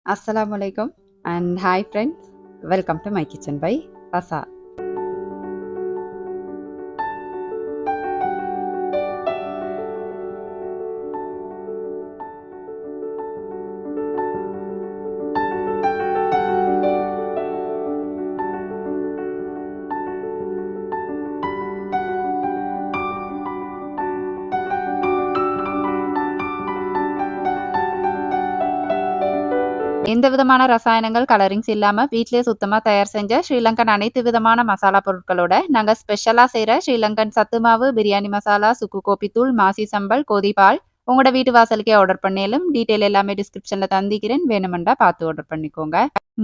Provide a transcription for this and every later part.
Assalamualaikum and hi friends. Welcome to my kitchen by Rasa. எந்த விதமான ரசாயனங்கள், colourings இல்லாம வீட்லயே சுத்தமா தயார் செஞ்ச ஸ்ரீலங்கன் அனைத்து விதமான மசாலா பொருட்களோட நாங்க ஸ்பெஷலா செய்ற ஸ்ரீலங்கன் சத்து மாவு, பிரியாணி மசாலா, சுக்கு கோப்பி தூள், மாசி சம்பல், கோதி பால் உங்களோட வீட்டு வாசலுக்கே ஆர்டர் பண்ணேலும் டீட்டெயில் எல்லாமே டிஸ்கிரிப்ஷன்ல தந்திக்கிறேன். வேணுமெண்டா பார்த்து ஆர்டர் பண்ணிக்கோங்க.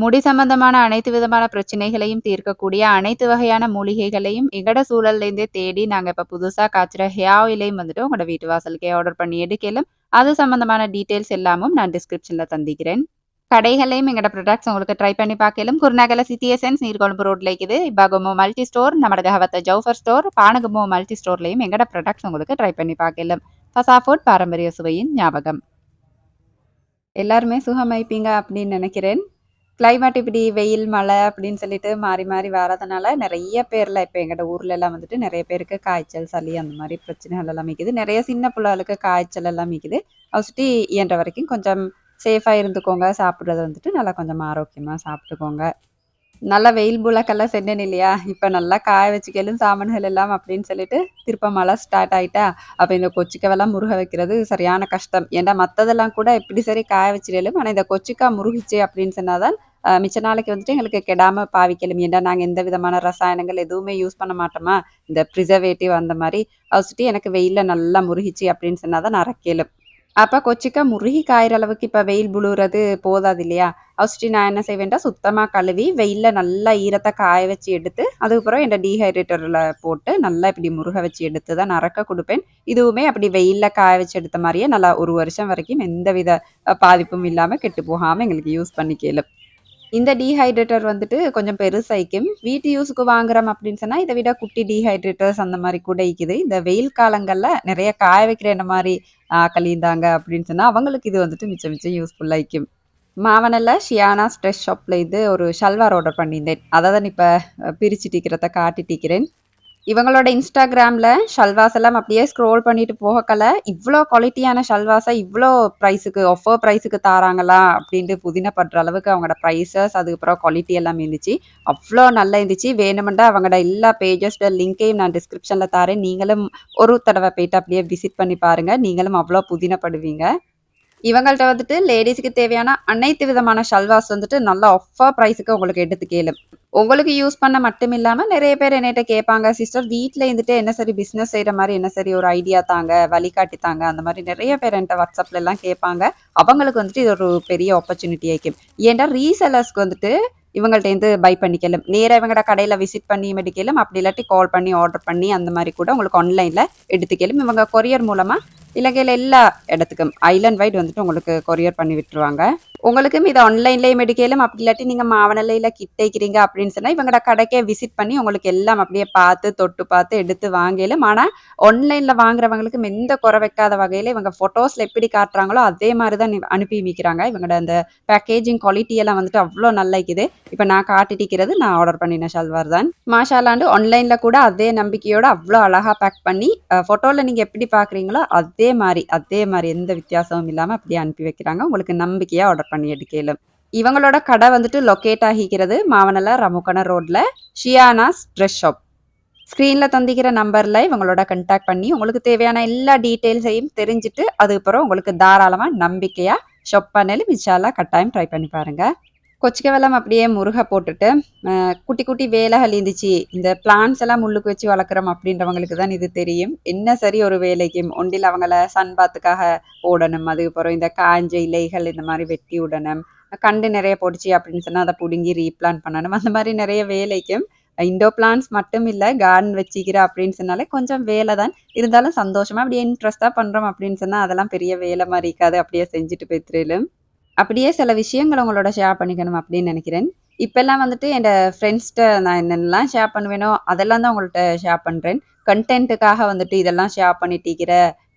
முடி சம்பந்தமான அனைத்து விதமான பிரச்சனைகளையும் தீர்க்கக்கூடிய அனைத்து வகையான மூலிகைகளையும் எங்கட சூழல்ல இருந்தே தேடி நாங்க இப்ப புதுசா காய்ச்சுற ஹேர் ஆயிலையும் வந்துட்டு உங்களோட வீட்டு வாசலுக்கே ஆர்டர் பண்ணி எடுக்கலும் அது சம்பந்தமான டீட்டெயில்ஸ் எல்லாமும் நான் டிஸ்கிரிப்ஷன்ல தந்திக்கிறேன். கடைகள்லயும் எங்கட ப்ராடக்ட்ஸ் உங்களுக்கு ட்ரை பண்ணி பார்க்கலும். குருநாகல சிட்டி எசன்ஸ் நீர்கொழும்பு ரோட்ல இருக்குது. இபாகமோ மல்டி ஸ்டோர், நம்மட கஹவத்த ஜௌஃபர் ஸ்டோர், பானகமோ மல்டி ஸ்டோர்லயும் எங்கட ப்ராடக்ட்ஸ் உங்களுக்கு ட்ரை பண்ணி பார்க்கலும். ஃபசா ஃபுட் பாரம்பரிய சுவையின் ஞாபகம். எல்லாருமே சுகமாயிப்பீங்க அப்படின்னு நினைக்கிறேன். கிளைமேட் இப்படி வெயில், மழை அப்படின்னு சொல்லிட்டு மாறி மாறி வரதுனால நிறைய பேர்ல இப்போ எங்கட ஊர்ல எல்லாம் வந்துட்டு நிறைய பேருக்கு காய்ச்சல், சளி அந்த மாதிரி பிரச்சனைகள் எல்லாம் மிக்குது. நிறைய சின்ன பிள்ளைகளுக்கு காய்ச்சல் எல்லாம் மிக்குது. அதை சுற்றி இயன்ற வரைக்கும் கொஞ்சம் சேஃபாக இருந்துக்கோங்க. சாப்பிட்றத வந்துட்டு நல்லா கொஞ்சம் ஆரோக்கியமாக சாப்பிட்டுக்கோங்க. நல்லா வெயில் புழக்கெல்லாம் சென்னேன் இல்லையா? இப்ப நல்லா காய வச்சுக்கலும் சாமான்கள் எல்லாம் அப்படின்னு சொல்லிட்டு, திருப்ப மழை ஸ்டார்ட் ஆயிட்டா, அப்ப இந்த கொச்சிக்காவெல்லாம் முருக வைக்கிறது சரியான கஷ்டம். ஏன்டா மத்ததெல்லாம் கூட எப்படி சரி காய வச்சிடலும். ஆனா இந்த கொச்சிக்கா முருகிச்சு அப்படின்னு சொன்னா தான், மிச்ச நாளைக்கு வந்துட்டு எங்களுக்கு கெடாம பாவிக்கலும். ஏன்டா நாங்க எந்த விதமான ரசாயனங்கள் எதுவுமே யூஸ் பண்ண மாட்டோமா, இந்த ப்ரிசர்வேட்டிவ் அந்த மாரி. அத சுட்டி எனக்கு வெயில்ல நல்லா முருகிச்சு அப்படின்னு சொன்னா தான் அரைக்கலும். அப்ப கொச்சிக்கா முருகி காய்ற அளவுக்கு இப்ப வெயில் புழுவுறது போதாது இல்லையா? ஃபர்ஸ்ட்டு நான் என்ன செய்வேன்டா, சுத்தமா கழுவி வெயில்ல நல்லா ஈரத்த காய வச்சு எடுத்து, அதுக்கப்புறம் என்ட டீஹைட்ரேட்டர்ல போட்டு நல்லா இப்படி முருக வச்சு எடுத்து தான் அரைக்க குடுப்பேன். இதுவுமே அப்படி வெயில்ல காய வச்சு எடுத்த மாரியே நல்லா 1 வருஷம் வரைக்கும் எந்தவித பாதிப்பும் இல்லாம கெட்டு போகாம எங்களுக்கு யூஸ் பண்ணிக்கலும். இந்த டீஹைட்ரேட்டர் வந்துட்டு கொஞ்சம் பெருசாயிக்கும். வீட்டு யூஸுக்கு வாங்குறோம் அப்படின்னு சொன்னா, இத விட குட்டி டீஹைட்ரேட்டர்ஸ் அந்த மாரி கூட இக்குது. இந்த வெயில் காலங்கள்ல நெறைய காய வைக்கிற என்ன மாரி ஆட்கள் இருந்தாங்க அப்படின்னு சொன்னா, அவங்களுக்கு இது வந்துட்டு மிச்சம் மிச்சம் யூஸ்ஃபுல்லா இக்கும். மாவனல்ல ஷியானாஸ் ட்ரெஸ் ஷாப்ல இது ஒரு ஷல்வார் ஆர்டர் பண்ணியிருந்தேன். அத தான் இப்ப பிரிச்சுட்டிக்கிறத காட்டிட்டிக்கிறேன். இவங்களோட இன்ஸ்டாகிராம்ல ஷல்வாஸ் எல்லாம் அப்படியே ஸ்க்ரோல் பண்ணிட்டு போகக்கல, இவ்ளோ குவாலிட்டியான ஷல்வாஸ இவ்ளோ பிரைஸுக்கு ஆஃபர் பிரைஸுக்கு தாராங்களா அப்படின்ட்டு புதினப்படுற அளவுக்கு அவங்களோட பிரைஸஸ், அதுக்கப்புறம் குவாலிட்டி எல்லாம் இருந்துச்சு. அவ்ளோ நல்லா இருந்துச்சு. வேணுமெண்டா அவங்களோட எல்லா பேஜஸோட லிங்க்கையும் நான் டிஸ்கிரிப்ஷன்ல தாரேன். நீங்களும் ஒரு தடவ போயிட்டு அப்படியே விசிட் பண்ணி பாருங்க. நீங்களும் அவ்ளோ புதினப்படுவீங்க. இவங்கள்ட்ட வந்துட்டு லேடீஸ்க்கு தேவையான அனைத்து விதமான ஷல்வாஸ் வந்துட்டு நல்ல ஆஃபர் பிரைஸுக்கு உங்களுக்கு எடுத்து கேளு. உங்களுக்கு யூஸ் பண்ண மட்டும் இல்லாம நெறைய பேர் என்னட்ட கேட்பாங்க, "சிஸ்டர் வீட்ல இருந்துட்டு என்ன சரி பிசினஸ் செய்ற மாரி என்ன சரி ஒரு ஐடியா தாங்க, வழிகாட்டி தாங்க." அந்த மாரி நெறைய பேர் என்ட்ட WhatsAppலலாம் கேட்பாங்க. அவங்களுக்கு வந்துட்டு இது ஒரு பெரிய ஆப்பர்ச்சுனிட்டி ஆயிக்கும். ஏன்டா ரீசெல்லர்ஸ்க்கு வந்துட்டு இவங்கள்ட்டேருந்து பை பண்ணிக்கலாம். நேரா இவங்கட கடையில விசிட் பண்ணி எடுக்கலாம். அப்படி இல்லாட்டி கால் பண்ணி ஆர்டர் பண்ணி அந்த மாரி கூட உங்களுக்கு ஆன்லைன்ல எடுத்துக்கலாம். இவங்க கொரியர் மூலமா இலங்கையில எல்லா இடத்துக்கும் ஐலண்ட் வைட் வந்துட்டு உங்களுக்கு கொரியர் பண்ணி விட்டுருவாங்க. உங்களுக்கும் இது ஆன்லைன்லயும் எடுக்கலும். அப்படி இல்லாட்டி நீங்க மாவனல்லையில கிட்டைக்கிறீங்க அப்படின்னு சொன்னா, இவங்கட கடைக்கே விசிட் பண்ணி உங்களுக்கு எல்லாம் அப்படியே பார்த்து, தொட்டு பார்த்து எடுத்து வாங்கலும். ஆனா, ஆன்லைன்ல வாங்குறவங்களுக்கும் எந்த குறை வைக்காத வகையில இவங்க ஃபோட்டோஸ்ல எப்படி காட்டுறாங்களோ, அதே மாரி தான் அனுப்பி வைக்கிறாங்க. இவங்கட அந்த பேக்கேஜிங் குவாலிட்டி எல்லாம் வந்துட்டு அவ்ளோ நல்லா இருக்குது. இப்ப நான் காட்டிட்டிருக்கிறது நான் ஆர்டர் பண்ணின ஷல்வார் தான். மாஷாலாண்டு ஆன்லைன்ல கூட அதே நம்பிக்கையோட அவ்ளோ அழகா பேக் பண்ணி, ஃபோட்டோல நீங்க எப்படி பார்க்குறீங்களோ, அதே மாரி எந்த வித்தியாசமும் இல்லாம அப்படியே அனுப்பி வைக்கிறாங்க. உங்களுக்கு நம்பிக்கையா ஆர்டர் பண்ணி எடுக்கலாம். இவங்களோட கடை வந்துட்டு லொக்கேட் ஆகிக்கிறது மாவனல்ல ரமுக்கன ரோட்ல ஷியானாஸ் ட்ரெஸ் ஷாப். ஸ்க்ரீன்ல தந்திக்கிற நம்பர்ல இவங்களோட கான்டாக்ட் பண்ணி உங்களுக்கு தேவையான எல்லா டீட்டெயில்ஸையும் தெரிஞ்சுட்டு, அதுக்கப்புறம் உங்களுக்கு தாராளமா நம்பிக்கையா ஷாப் பண்ணலும் இன்ஷா அல்லாஹ் கட்டாயம் ட்ரை பண்ணி பாருங்க. கொச்சிக்க வெல்லம் அப்படியே முருக போட்டுட்டு, குட்டி குட்டி வேலைகள் இருந்துச்சு. இந்த பிளான்ட்ஸ் எல்லாம் முள்ளுக்கு வச்சு வளர்க்குறோம் அப்படின்றவங்களுக்கு தான் இது தெரியும். என்ன சரி ஒரு வேலைக்கும் ஒண்டில் அவங்கள சன் பாத்துக்காக போடணும். அதுக்கப்புறம் இந்த காஞ்ச இலைகள் இந்த மாரி வெட்டி விடணும். கண்டு நெறைய போட்டுச்சு அப்படின்னு சொன்னா, அத புடுங்கி ரீப்ளான்ட் பண்ணணும். அந்த மாரி நெறைய வேலைக்கும் இன்டோர் பிளான்ட்ஸ் மட்டும் இல்ல, கார்டன் வச்சுக்கிறேன் அப்படின்னு சொன்னாலே கொஞ்சம் வேலை தான். இருந்தாலும் சந்தோஷமா அப்படியே இன்ட்ரெஸ்ட்டா பண்றோம் அப்படின்னு சொன்னா, அதெல்லாம் பெரிய வேலை மாரி இருக்காது. அப்படியே செஞ்சுட்டு போய்த்திரலும். அப்படியே சில விஷயங்கள உங்களோட ஷேர் பண்ணிக்கணும் அப்படின்னு நினைக்கிறேன். இப்பல்லாம் வந்துட்டு என் ஃப்ரெண்ட்ஸ்ட்ட நான் என்னென்னலாம் ஷேர் பண்ணுவேனோ, அதெல்லாம் தான் உங்கள்ட்ட ஷேர் பண்றேன். கன்டென்ட்டுக்காக வந்துட்டு இதெல்லாம் ஷேர் பண்ணிட்டிருக்கிற,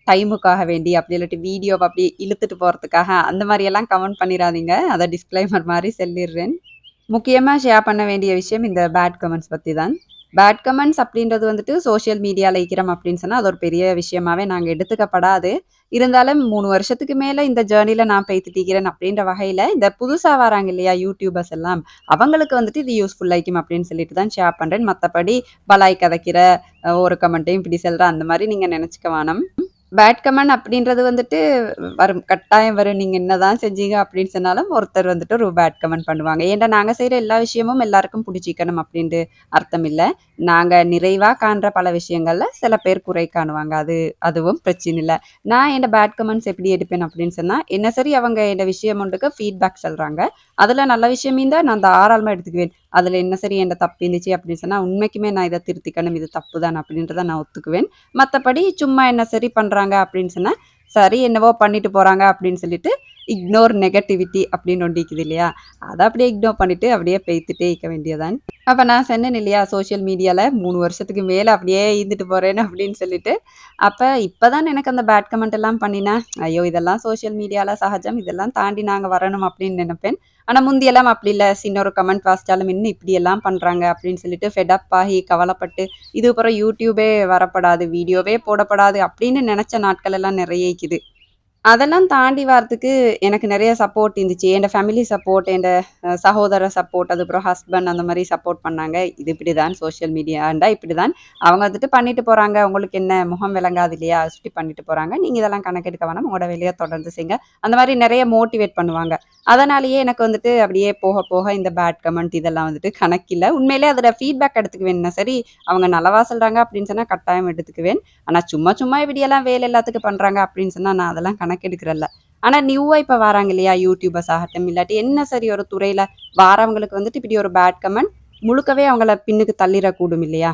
டைமுக்காக வேண்டி, அப்படி இல்லாட்டி வீடியோவ அப்படியே இழுத்துட்டு போறதுக்காக, அந்த மாரியெல்லாம் கமெண்ட் பண்ணிறாதீங்க. அத டிஸ்க்ளைமர் மாரி சொல்லிர்றேன். முக்கியமா ஷேர் பண்ண வேண்டிய விஷயம் இந்த பேட் கமெண்ட்ஸ் பத்தி தான். பேட் கமெண்ட்ஸ் அப்படின்றது வந்துட்டு சோசியல் மீடியால வைக்கிறோம் அப்படின்னு சொன்னா, அது ஒரு பெரிய விஷயமாவே நாங்க எடுத்துக்கப்படாது. இருந்தாலும் 3 வருஷத்துக்கு மேல இந்த ஜர்னில நான் பேத்துட்டிருக்கிறேன் அப்படின்ற வகையில, இந்த புதுசா வராங்க இல்லையா யூடியூபர்ஸ் எல்லாம், அவங்களுக்கு வந்துட்டு இது யூஸ்ஃபுல் ஆயிக்கும் அப்படின்னு சொல்லிட்டு தான் ஷேர் பண்றேன். மத்தபடி பலாய் கதைக்கிற, ஒரு கமெண்ட்டையும் இப்படி சொல்ற அந்த மாரி நீங்க நெனச்சுக்க வேணாம். பேட் கமெண்ட் அப்படின்றது வந்துட்டு வரும். கட்டாயம் வரும். நீங்க என்னதான் செஞ்சீங்க அப்படின்னு சொன்னாலும், ஒருத்தர் வந்துட்டு ஒரு பேட் கமெண்ட் பண்ணுவாங்க. ஏன்டா நாங்க செய்ற எல்லா விஷயமும் எல்லாருக்கும் புடிச்சிக்கணும் அப்படின்ட்டு அர்த்தம் இல்ல. நாங்க நிறைவா காண்ற பல விஷயங்கள்ல சில பேர் குறை காணுவாங்க. அதுவும் பிரச்சனை இல்ல. நான் என் பேட் கமெண்ட்ஸ் எப்படி எடுப்பேன் அப்படின்னு சொன்னா, என்ன சரி அவங்க இந்த விஷயம் ஒன்றுக்கு ஃபீட்பேக் சொல்றாங்க. அதுல நல்ல விஷயம் இருந்தா நான் தாராளமா எடுத்துக்குவேன். அதுல என்ன சரி என்ட தப்பு இருந்துச்சு அப்படின்னு சொன்னா, உண்மைக்குமே நான் இத திருத்திக்கணும். இது தப்பு தான் அப்படின்றத நான் ஒத்துக்குவேன். மத்தபடி சும்மா என்ன சரி பண்றாங்க அப்படின்னு சொன்னா, சரி என்னவோ பண்ணிட்டு போறாங்க அப்படின்னு சொல்லிட்டு, இக்னோர் நெகட்டிவிட்டி அப்படின்னு ஒண்ணு இருக்குது இல்லையா? அத அப்படியே இக்னோர் பண்ணிட்டு அப்படியே பேத்துட்டே இருக்க வேண்டியதுதான். அப்ப நான் சொன்னேன் இல்லையா, சோசியல் மீடியால 3 வருஷத்துக்கு மேல அப்படியே இருந்துட்டு போறேன்னு அப்படின்னு சொல்லிட்டு. அப்ப இப்பதான் எனக்கு அந்த பேட் கமெண்ட் எல்லாம் பண்ணினேன். ஐயோ! இதெல்லாம் சோசியல் மீடியால சகஜம். இதெல்லாம் தாண்டி நாங்க வரணும் அப்படின்னு நெனப்பேன். ஆனா முந்தியெல்லாம் அப்படி இல்ல. சின்ன ஒரு கமெண்ட் வாசிச்சாலும் என்ன இப்படியெல்லாம் பண்றாங்க அப்படின்னு சொல்லிட்டு ஃபெட் அப் ஆகி கவலைப்பட்டு, இதுக்கப்புறம் யூடியூபே வரப்படாது, வீடியோவே போடப்படாது அப்படின்னு நெனச்ச நாட்கள் எல்லாம் நெறைய இக்குது. அதெல்லாம் தாண்டி வரதுக்கு எனக்கு நெறைய சப்போர்ட் இருந்துச்சு. என்ட ஃபேமிலி சப்போர்ட், என்ட சகோதர சப்போர்ட், அதுக்கப்புறம் ஹஸ்பண்ட் அந்த மாரி சப்போர்ட் பண்ணாங்க. இது இப்படிதான் சோசியல் மீடியாண்டா இப்படிதான். அவங்க வந்துட்டு பண்ணிட்டு போறாங்க. உங்களுக்கு என்ன முகம் விளங்காது இல்லையா? அத சுட்டி பண்ணிட்டு போறாங்க. நீங்க இதெல்லாம் கணக்கெடுக்க வேணாம். உங்களோட வேலைய தொடர்ந்து செய்யுங்க. அந்த மாரி நெறைய மோட்டிவேட் பண்ணுவாங்க. அதனாலேயே எனக்கு வந்துட்டு அப்படியே போக போக இந்த பேட் கமெண்ட் இதெல்லாம் வந்துட்டு கணக்கில்ல. உண்மையிலே அதுல ஃபீட்பேக் எடுத்துக்குவேன். சரி அவங்க நல்லவா சொல்றாங்க அப்படின்னு சொன்னா கட்டாயம் எடுத்துக்குவேன். ஆனா சும்மா சும்மா இப்படியெல்லாம் வேலை எல்லாத்துக்கும் பண்றாங்க அப்படின்னு சொன்னா நான் அதெல்லாம் கணக்கெடுக்கிறேன்ல. ஆனா நியூவா இப்ப வராங்க இல்லையா? யூடியூபர்ஸ் ஆகட்டும், இல்லாட்டி என்ன சரி ஒரு துறையில வாரவங்களுக்கு வந்துட்டு இப்படி ஒரு பேட் கமெண்ட் முழுக்கவே அவங்கள பின்னுக்கு தள்ளிறக்கூடும் இல்லையா?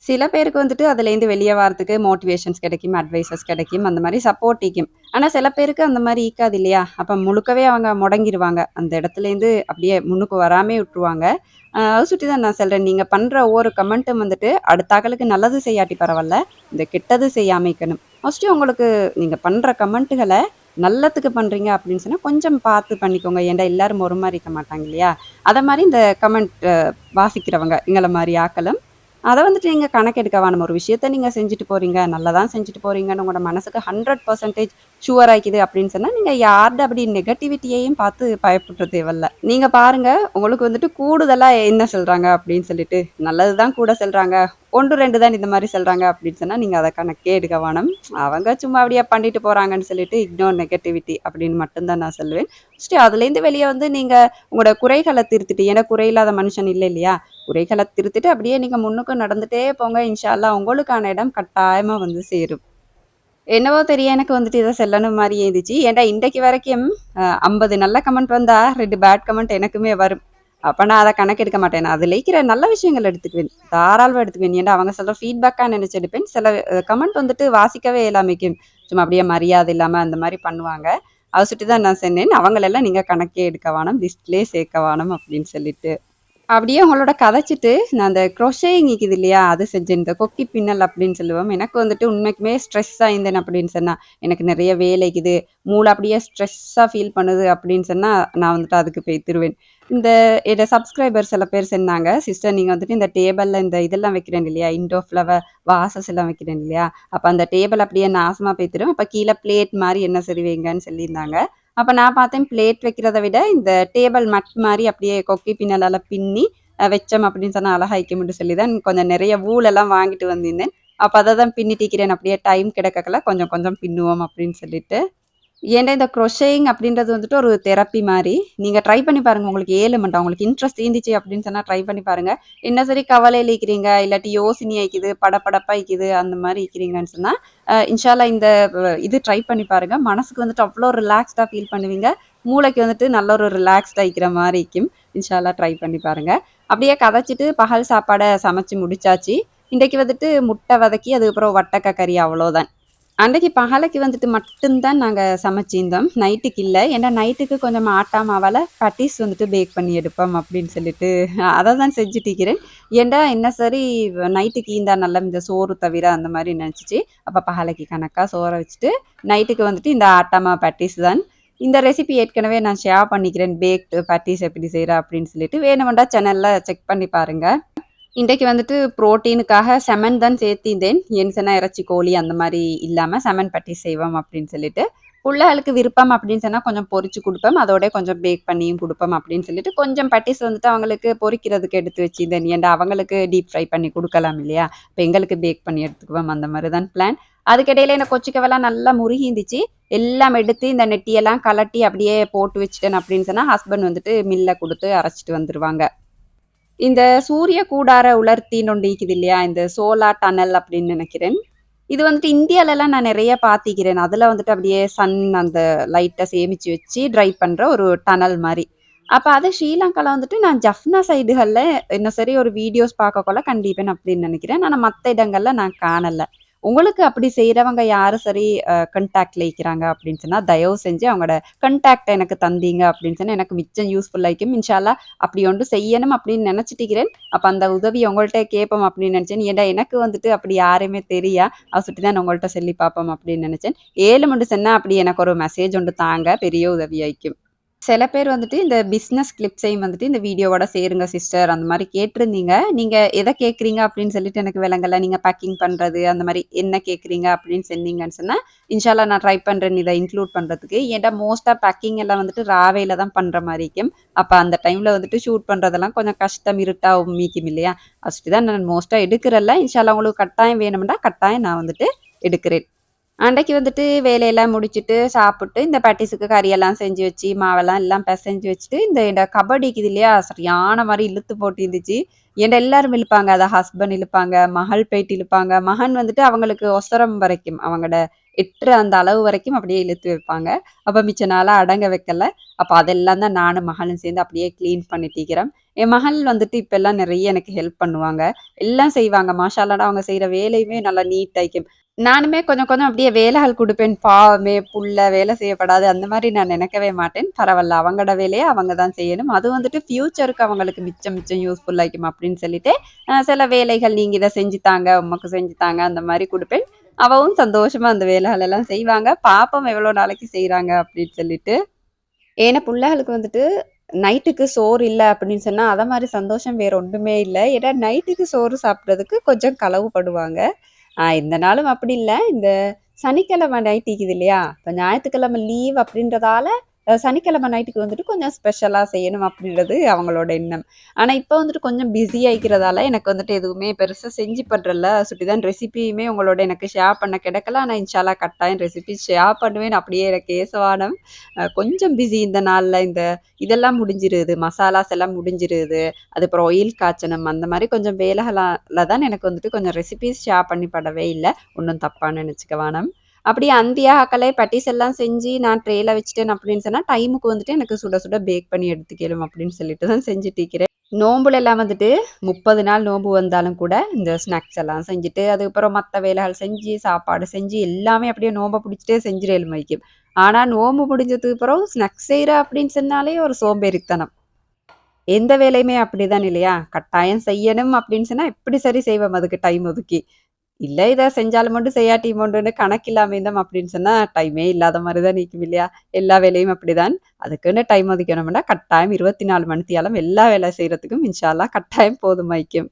சில பேருக்கு வந்துட்டு அதுலேருந்து வெளிய வரதுக்கு மோட்டிவேஷன்ஸ் கிடைக்கும், அட்வைஸஸ் கிடைக்கும். அந்த மாரி சப்போர்ட் ஈக்கும். ஆனா சில பேருக்கு அந்த மாரி ஈக்காது இல்லையா? அப்ப முழுக்கவே அவங்க முடங்கிருவாங்க. அந்த இடத்துலேருந்து அப்படியே முன்னுக்கு வராமயே விட்டுருவாங்க. அத சுட்டி தான் நான் சொல்றேன். நீங்க பண்ற ஒவ்வொரு கமெண்ட்டும் வந்துட்டு அடுத்தாக்களுக்கு நல்லது செய்யாட்டி பரவால்ல. இந்த கெட்டது செய்யாம இருக்கணும். ஃபர்ஸ்ட்டு உங்களுக்கு நீங்க பண்ற கமெண்ட்டுகள நல்லதுக்கு பண்றீங்க அப்படின்னு சொன்னா, கொஞ்சம் பார்த்து பண்ணிக்கோங்க. ஏன்டா எல்லாரும் ஒரு மாரி இருக்க மாட்டாங்க இல்லையா? அத மாரி இந்த கமெண்ட் வாசிக்கிறவங்க, எங்கள மாரி ஆக்களும் அத வந்துட்டு நீங்க கணக்கெடுக்க வேணாம். ஒரு விஷயத்த நீங்க செஞ்சுட்டு போறீங்க, நல்லதா செஞ்சுட்டு போறீங்கன்னு உங்களோட மனசுக்கு 100% ஷூர் ஆயிக்குது அப்படின்னு சொன்னா, நீங்க யார்ட அப்படி நெகட்டிவிட்டியையும் பார்த்து பயப்பட தேவையில்ல. நீங்க பாருங்க, உங்களுக்கு வந்துட்டு கூடுதலா என்ன சொல்றாங்க அப்படின்னு சொல்லிட்டு, நல்லது தான் கூட சொல்றாங்க. 1, 2 தான் இந்த மாரி சொல்றாங்க அப்படின்னு சொன்னா, நீங்க அத கணக்கே எடுக்க வேணாம். அவங்க சும்மா அப்படியே பண்ணிட்டு போறாங்கன்னு சொல்லிட்டு, இக்னோர் நெகட்டிவிட்டி அப்படின்னு மட்டும் தான் நான் சொல்லுவேன். ஃபர்ஸ்ட்டு அதுலேருந்து வெளிய வந்து நீங்க உங்களோட குறைகள திருத்திட்டு ஏன்னா குறை இல்லாத மனுஷன் இல்ல இல்லையா? குறைகள திருத்திட்டு அப்படியே நீங்க முன்னுக்கு நடந்துட்டே போங்க. இன்ஷா அல்லாஹ் உங்களுக்கான இடம் கட்டாயமா வந்து சேரும். என்னவோ தெரியும் எனக்கு வந்துட்டு இத சொல்லணும் மாரியே இருந்துச்சு. ஏன்டா இன்றைக்கு வரைக்கும் 50 நல்ல கமெண்ட் வந்தா 2 பேட் கமெண்ட் எனக்குமே வரும். அப்ப நான் அத கணக்கெடுக்க மாட்டேன். நான் அதுல இருக்கிற நல்ல விஷயங்கள் எடுத்துக்குவேன். தாராளமா எடுத்துக்குவேன். ஏன்டா அவங்க சொல்ற ஃபீட்பேக்கா நெனச்சு எடுப்பேன். சில கமெண்ட் வந்துட்டு வாசிக்கவே இயலாமைக்கும். சும்மா அப்படியே மரியாதை இல்லாம அந்த மாரி பண்ணுவாங்க. அத சுட்டி தான் நான் சொன்னேன். அவங்களெல்லாம் நீங்க கணக்கே எடுக்க வேணாம். லிஸ்ட்லயே சேர்க்க வேணாம் அப்படின்னு சொல்லிட்டு. அப்படியே அவங்களோட கதைச்சிட்டு, நான் அந்த க்ரோஷேயிங் இருக்குது இல்லையா? அது செஞ்சேன். இந்த கொக்கி பின்னல் அப்படின்னு சொல்லுவோம். எனக்கு வந்துட்டு உண்மைக்குமே ஸ்ட்ரெஸ்ஸா இருந்தேன் அப்படின்னு சொன்னா, எனக்கு நெறைய வேலை இருக்குது. மூளை அப்படியே ஸ்ட்ரெஸ்ஸா ஃபீல் பண்ணுது அப்படின்னு சொன்னா, நான் வந்துட்டு அதுக்கு போய்த்துருவேன். இந்த என்னோட சப்ஸ்கிரைபர் சில பேர் சொன்னாங்க, "சிஸ்டர் நீங்க வந்துட்டு இந்த டேபிள்ல இந்த இதெல்லாம் வைக்கிறேன் இல்லையா? இண்டோர் ஃப்ளவர் வாசஸ் எல்லாம் வைக்கிறேன் இல்லையா? அப்ப அந்த டேபிள் அப்படியே நாசமா போய்த்துரும். அப்ப கீழ பிளேட் மாரி என்ன சரி வைங்கன்னு" சொல்லியிருந்தாங்க. அப்ப நான் பார்த்தேன் பிளேட் வைக்கிறத விட, இந்த டேபிள் மேட் மாரி அப்படியே கொக்கி பின்னலால பின்னி வச்சோம் அப்படின்னு சொன்னா அழகா இருக்கும்னு சொல்லி தான் கொஞ்சம் நெறைய வூலெல்லாம் வாங்கிட்டு வந்திருந்தேன். அப்ப அத தான் பின்னிட்டிக்கிறேன். அப்படியே டைம் கிடைக்கக்குள்ள கொஞ்சம் கொஞ்சம் பின்னுவோம் அப்படின்னு சொல்லிட்டு. ஏன்டா இந்த க்ரோஷேயிங் அப்படின்றது வந்துட்டு ஒரு தெரப்பி மாரி. நீங்க ட்ரை பண்ணி பாருங்க. உங்களுக்கு ஏழுமண்டா உங்களுக்கு இன்ட்ரெஸ்ட் இருந்துச்சு அப்படின்னு சொன்னா ட்ரை பண்ணி பாருங்க. என்ன சரி கவலையில இருக்கிறீங்க, இல்லாட்டி யோசனையா இருக்குது, படபடப்பா இருக்குது, அந்த மாரி இருக்கிறீங்கன்னு சொன்னா, இன்ஷா அல்லாஹ் இந்த இது ட்ரை பண்ணி பாருங்க. மனசுக்கு வந்துட்டு அவ்ளோ ரிலாக்ஸ்டா ஃபீல் பண்ணுவீங்க. மூளைக்கு வந்துட்டு நல்ல ஒரு ரிலாக்ஸ்டா இருக்கிற மாரி இருக்கும். இன்ஷா அல்லாஹ் ட்ரை பண்ணி பாருங்க. அப்படியே கதைச்சிட்டு பகல் சாப்பாட சமைச்சு முடிச்சாச்சு. இன்றைக்கு வந்துட்டு முட்டை வதக்கி, அதுக்கப்புறம் வட்டக்க கறி அவ்வளோதான். அன்றைக்கு பகலைக்கு வந்துட்டு மட்டும் தான் நாங்க சமைச்சிருந்தோம். நைட்டுக்கு இல்ல. ஏன்னா நைட்டுக்கு கொஞ்சம் ஆட்டா மாவால பட்டீஸ் வந்துட்டு பேக் பண்ணி எடுப்போம் அப்படின்னு சொல்லிட்டு அத தான் செஞ்சுட்டிருக்கிறேன். ஏன்டா என்ன சரி நைட்டுக்கு ஈந்தா நல்ல இந்த சோறு தவிர அந்த மாரி நெனச்சுச்சு. அப்ப பகலைக்கு கணக்கா சோற வச்சுட்டு, நைட்டுக்கு வந்துட்டு இந்த ஆட்டா மாவு பட்டீஸ் தான். இந்த ரெசிபி ஏற்கனவே நான் ஷேர் பண்ணிக்கிறேன். பேக்டு பட்டீஸ் எப்படி செய்றேன் அப்படின்னு சொல்லிட்டு. வேணுமெண்டா சேனல்ல செக் பண்ணி பாருங்க. இன்றைக்கு வந்துட்டு புரோட்டீனுக்காக செமன் தான் சேர்த்திருந்தேன். சொன்னா இறைச்சி, கோழி அந்த மாரி இல்லாம செமன் பட்டி செய்வோம் அப்படின்னு சொல்லிட்டு. புள்ளைகளுக்கு விருப்பம் அப்படின்னு சொன்னா கொஞ்சம் பொரிச்சு குடுப்போம். அதோட கொஞ்சம் பேக் பண்ணியும் குடுப்போம் அப்படின்னு சொல்லிட்டு, கொஞ்சம் பட்டீஸ் வந்துட்டு அவங்களுக்கு பொரிக்கிறதுக்கு எடுத்து வச்சிருந்தேன். ஏன்டா அவங்களுக்கு டீப் ஃப்ரை பண்ணி குடுக்கலாம் இல்லையா? இப்ப எங்களுக்கு பேக் பண்ணி எடுத்துக்குவோம். அந்த மாரி தான் பிளான். அதுக்கிடையில எனக்கு கொச்சிக்கவெல்லாம் நல்லா முருகிருந்துச்சு. எல்லாம் எடுத்து இந்த நெட்டியெல்லாம் கழட்டி அப்படியே போட்டு வச்சுட்டேன் அப்படின்னு சொன்னா, ஹஸ்பண்ட் வந்துட்டு மில்ல குடுத்து அரைச்சுட்டு வந்துருவாங்க. இந்த சூரிய கூடார உலர்த்தின்னு ஒண்ணு இருக்குது இல்லையா? இந்த சோலார் டனல் அப்படின்னு நெனைக்கிறேன். இது வந்துட்டு இந்தியாலலாம் நான் நெறைய பாத்திக்கிறேன். அதுல வந்துட்டு அப்படியே சன் அந்த லைட்ட சேமிச்சு வச்சு ட்ரை பண்ற ஒரு டனல் மாரி. அப்ப அது ஸ்ரீலங்கால வந்துட்டு நான் ஜஃப்னா சைடுகள்ல இன்னும் சரி ஒரு வீடியோஸ் பார்க்கக்குள்ள கண்டிப்பேன் அப்படின்னு நெனைக்கிறேன். ஆனா மத்த இடங்கள்ல நான் காணல. உங்களுக்கு அப்படி செய்றவங்க யாரு சரி கான்டாக்ட்ல இருக்கிறாங்க அப்படின்னு சொன்னா, தயவு செஞ்சு அவங்களோட கான்டாக்ட்ட எனக்கு தந்தீங்க அப்படின்னு சொன்னா, எனக்கு மிச்சம் யூஸ்ஃபுல்லா இருக்கும். இன்ஷா அல்லாஹ் அப்படி ஒன்று செய்யணும் அப்படின்னு நெனச்சுட்டிருக்கிறேன். அப்ப அந்த உதவி உங்கள்ட்ட கேட்போம் அப்படின்னு நெனச்சேன். ஏன்டா எனக்கு வந்துட்டு அப்படி யாருமே தெரியா. அத தான் உங்கள்ட்ட சொல்லி பார்ப்போம் அப்படின்னு நெனச்சேன். 7 மட்டும் சொன்னா அப்படி எனக்கு ஒரு மெசேஜ் ஒன்று தாங்க. பெரிய உதவியாயிக்கும். சில பேர் வந்துட்டு இந்த பிசினஸ் கிளிப்ஸையும் வந்துட்டு இந்த வீடியோவோட சேருங்க சிஸ்டர் அந்த மாரி கேட்டிருந்தீங்க. நீங்க எத கேட்கிறீங்க அப்படின்னு சொல்லிட்டு எனக்கு விளங்கல. நீங்க பேக்கிங் பண்றது அந்த மாரி என்ன கேட்கிறீங்க அப்படின்னு சொன்னீங்கன்னு சொன்னா, இன்ஷா அல்லாஹ் நான் ட்ரை பண்றேன் இத இன்க்ளூட் பண்றதுக்கு. ஏன்டா மோஸ்ட்டா பேக்கிங் எல்லாம் வந்துட்டு ராவேல தான் பண்ற மாரி இருக்கும். அப்ப அந்த டைம்ல வந்துட்டு ஷூட் பண்றதெல்லாம் கொஞ்சம் கஷ்டம், இருட்டா மீக்கும் இல்லையா? ஃபர்ஸ்ட்டு தான் நான் மோஸ்ட்டா எடுக்கிறல்ல. இன்ஷா அல்லாஹ் உங்களுக்கு கட்டாயம் வேணும்னா, கட்டாயம் நான் வந்துட்டு எடுக்கிறேன். அன்றைக்கு வந்துட்டு வேலையெல்லாம் முடிச்சுட்டு, சாப்பிட்டு, இந்த பட்டீஸுக்கு கறியெல்லாம் செஞ்சு வச்சு, மாவெல்லாம் எல்லாம் பெசஞ்சு வச்சுட்டு, இந்த கபடி இருக்குது இல்லையா? சரியான மாரி இழுத்து போட்டு இருந்துச்சு. ஏன்டா எல்லாரும் இழுப்பாங்க. அதான் ஹஸ்பண்ட் இழுப்பாங்க, மகள் போயிட்டு இழுப்பாங்க. மகன் வந்துட்டு அவங்களுக்கு ஒசரம் வரைக்கும், அவங்களோட எட்டுற அந்த அளவு வரைக்கும் அப்படியே இழுத்து வைப்பாங்க. அப்ப மிச்ச நாளா அடங்க வைக்கல. அப்ப அதெல்லாம் தான் நானும் மகளும் சேர்ந்து அப்படியே கிளீன் பண்ணிட்டிருக்கிறோம். என் மகள் வந்துட்டு இப்பல்லாம் நெறைய எனக்கு ஹெல்ப் பண்ணுவாங்க. எல்லாம் செய்வாங்க. மாஷா அல்லாஹ்டா அவங்க செய்ற வேலையுமே நல்லா நீட்டாயிக்கும். நானுமே கொஞ்சம் கொஞ்சம் அப்படியே வேலைகள் குடுப்பேன். பாவமே புள்ள வேலை செய்யப்படாது அந்த மாரி நான் நெனைக்கவே மாட்டேன். பரவால்ல அவங்களோட வேலைய அவங்க தான் செய்யணும். அது வந்துட்டு ஃபியூச்சருக்கு அவங்களுக்கு மிச்சம் மிச்சம் யூஸ்ஃபுல்லா இருக்கும் அப்படின்னு சொல்லிட்டு, சில வேலைகள் நீங்க இத செஞ்சு தாங்க, உமக்கு செஞ்சு தாங்க அந்த மாரி குடுப்பேன். அவவும் சந்தோஷமா அந்த வேலைகள் எல்லாம் செய்வாங்க. பாப்போம் எவ்வளோ நாளைக்கு செய்றாங்க அப்படின்னு சொல்லிட்டு. ஏன்னா புள்ளைகளுக்கு வந்துட்டு நைட்டுக்கு சோறு இல்ல அப்படின்னு சொன்னா, அத மாரி சந்தோஷம் வேற ஒண்ணுமே இல்ல. ஏன்னா நைட்டுக்கு சோறு சாப்பிடுறதுக்கு கொஞ்சம் களவுப்படுவாங்க. இந்த நாளும் அப்படி இல்ல. இந்த சனிக்கிழமை நைட் இருக்குது இல்லையா? இப்ப ஞாயித்துக்கிழமை லீவ் அப்படின்றதால, சனிக்கிழமை நைட்டுக்கு வந்துட்டு கொஞ்சம் ஸ்பெஷலா செய்யணும் அப்படின்றது அவங்களோட எண்ணம். ஆனா இப்ப வந்துட்டு கொஞ்சம் பிஸி ஆயிக்கிறதால, எனக்கு வந்துட்டு எதுவுமே பெருசா செஞ்சு பண்றல்ல. சுட்டிதான் ரெசிபியுமே உங்களோட எனக்கு ஷேர் பண்ண கிடைக்கல. ஆனா இன்ஷா அல்லாஹ் கட்டாயம் ரெசிபி ஷேர் பண்ணுவேன். அப்படியே எனக்கு ஏசவானம். கொஞ்சம் பிஸி இந்த நாள்ல. இதெல்லாம் முடிஞ்சிருது. மசாலாஸ் எல்லாம் முடிஞ்சிருது. அதுக்கப்புறம் ஆயில் காய்ச்சணும். அந்த மாரி கொஞ்சம் வேலைகளால தான் எனக்கு வந்துட்டு கொஞ்சம் ரெசிபீஸ் ஷேர் பண்ணி படவே இல்ல. ஒண்ணும் தப்பா நெனச்சுக்க வேணாம். அப்படியே அந்தியாக்கலே பட்டீஸ் எல்லாம் செஞ்சு நான் ட்ரேல வச்சுட்டேன் அப்படின்னு சொன்னா, டைமுக்கு வந்துட்டு எனக்கு சுட சுட பேக் பண்ணி எடுத்துக்கலும் அப்படின்னு சொல்லிட்டு தான் செஞ்சுட்டிருக்கிறேன். நோம்புல எல்லாம் வந்துட்டு 30 நாள் நோம்பு வந்தாலும் கூட, இந்த ஸ்நாக்ஸ் எல்லாம் செஞ்சுட்டு, அதுக்கப்புறம் மத்த வேலைகள் செஞ்சு, சாப்பாடு செஞ்சு எல்லாமே அப்படியே நோம்ப புடிச்சுட்டே செஞ்சிரலும் வைக்கும். ஆனா நோம்பு முடிஞ்சதுக்கு பிறகு ஸ்நாக்ஸ் செய்ற அப்படின்னு சொன்னாலே ஒரு சோம்பேறித்தனம். எந்த வேலையுமே அப்படிதான் இல்லையா? கட்டாயம் செய்யணும் அப்படின்னு சொன்னா, எப்படி சரி செய்வோம் அதுக்கு டைம் ஒதுக்கி. இல்ல இத செஞ்சாலும் உண்டு, செய்யாட்டியும் உண்டுன்னு கணக்கில்லாம இருந்தோம் அப்படின்னு சொன்னா, டைமே இல்லாத மாரி தான் நிக்கும் இல்லையா? எல்லா வேலையும் அப்படிதான். அதுக்குன்னு டைம் ஒதுக்கணும்னா, கட்டாயம் 24 மணித்தியாலம் எல்லா வேலை செய்றதுக்கும் இன்ஷா அல்லாஹ் கட்டாயம் போதுமாய்க்கும்.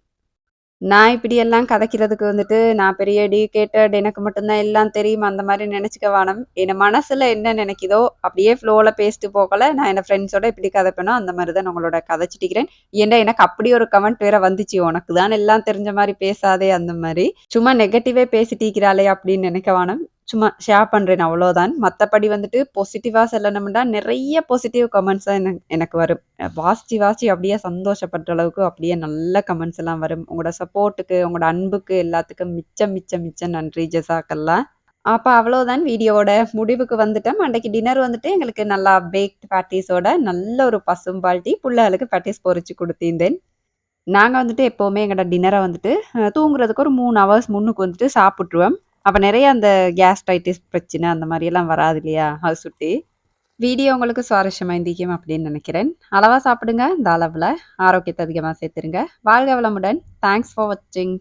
நான் இப்படியெல்லாம் கதைக்கிறதுக்கு வந்துட்டு, நான் பெரிய எடியூகேட்டட் எனக்கு மட்டும் தான் எல்லாம் தெரியும் அந்த மாரி நெனச்சுக்க வேணாம். என் மனசுல என்ன நெனைக்குதோ, அப்படியே ஃப்ளோல பேசிட்டு போகல, நான் என் ஃப்ரெண்ட்ஸோட எப்படி கதைப்பேனோ, அந்த மாரி தான் உங்களோட கதைச்சுட்டிக்கிறேன். ஏன்டா எனக்கு அப்படி ஒரு கமெண்ட் வேற வந்துச்சு, "உனக்கு தான் எல்லாம் தெரிஞ்ச மாரி பேசாதே" அந்த மாரி. சும்மா நெகட்டிவே பேசிட்டிருக்கிறாளே அப்படின்னு நெனைக்க வேணாம். சும்மா ஷேர் பண்றேன் அவ்வளோதான். மத்தபடி வந்துட்டு பாசிட்டிவா சொல்லணும்னா, நெறைய பாசிட்டிவ் கமெண்ட்ஸ் தான் எனக்கு வரும். வாசிச்சு, வாசிச்சு அப்படியே சந்தோஷப்படுற அளவுக்கு அப்படியே நல்ல கமெண்ட்ஸ் எல்லாம் வரும். உங்களோட சப்போர்ட்டுக்கு, உங்களோட அன்புக்கு எல்லாத்துக்கும் மிச்சம், மிச்சம், மிச்சம் நன்றி. ஜஸாக்கல்லா. அப்ப அவ்வளோதான் வீடியோவோட முடிவுக்கு வந்துட்டோம். அன்றைக்கு டின்னர் வந்துட்டு எங்களுக்கு நல்லா பேக்ட் பேட்டீஸோட நல்ல ஒரு பசும்பால் டீ, புள்ளைகளுக்கு பேட்டீஸ் பொரிச்சு குடுத்திருந்தேன். நாங்க வந்துட்டு எப்பவுமே எங்களோட டின்னர வந்துட்டு தூங்குறதுக்கு ஒரு 3 ஹவர்ஸ் முன்னுக்கு வந்துட்டு சாப்பிட்டுருவோம். அப்ப நெறைய அந்த கேஸ்ட்ரைட்டிஸ் பிரச்சனை அந்த மாரியெல்லாம் வராது இல்லையா? அத சுட்டி. வீடியோ உங்களுக்கு சுவாரஸ்யமா இருந்திருக்கும் அப்படின்னு நினைக்கிறேன். அளவா சாப்பிடுங்க. இந்த அளவுல ஆரோக்கியத்த அதிகமா சேர்த்துருங்க. வாழ்க வளமுடன். தேங்க்ஸ் ஃபார் வாட்சிங்.